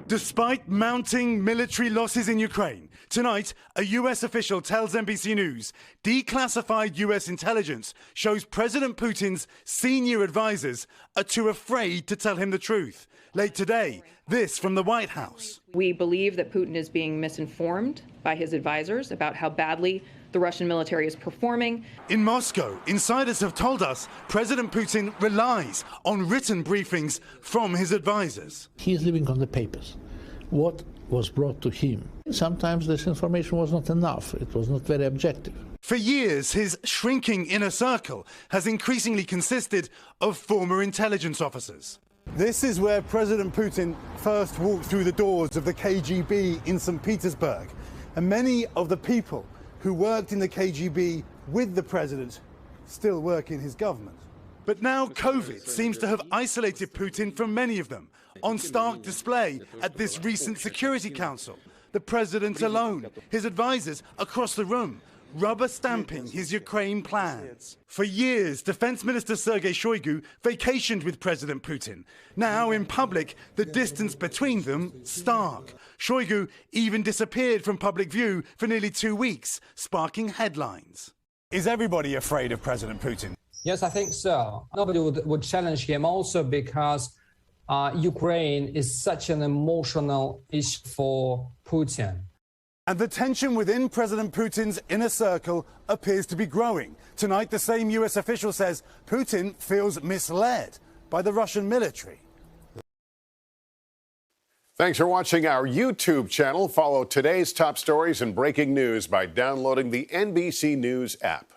Despite mounting military losses in Ukraine, tonight a US official tells NBC News declassified US intelligence shows President Putin's senior advisors are too afraid to tell him the truth. Late today, this from the White House. We believe that Putin is being misinformed by his advisors about how badly the Russian military is performing. In Moscow, insiders have told us President Putin relies on written briefings from his advisors. He's living on the papers. What was brought to him? Sometimes this information was not enough. It was not very objective. For years, his shrinking inner circle has increasingly consisted of former intelligence officers. This is where President Putin first walked through the doors of the KGB in St. Petersburg. And many of the people who worked in the KGB with the president still work in his government. But now COVID seems to have isolated Putin from many of them, on stark display at this recent Security Council. The president alone, his advisors across the room, rubber stamping his Ukraine plans. For years, Defense Minister Sergei Shoigu vacationed with President Putin. Now, in public, the distance between them stark. Shoigu even disappeared from public view for nearly 2 weeks, sparking headlines. Is everybody afraid of President Putin? Yes, I think so. Nobody would challenge him also because Ukraine is such an emotional issue for Putin. And the tension within President Putin's inner circle appears to be growing. Tonight, the same US official says Putin feels misled by the Russian military. Thanks for watching our YouTube channel. Follow today's top stories and breaking news by downloading the NBC News app.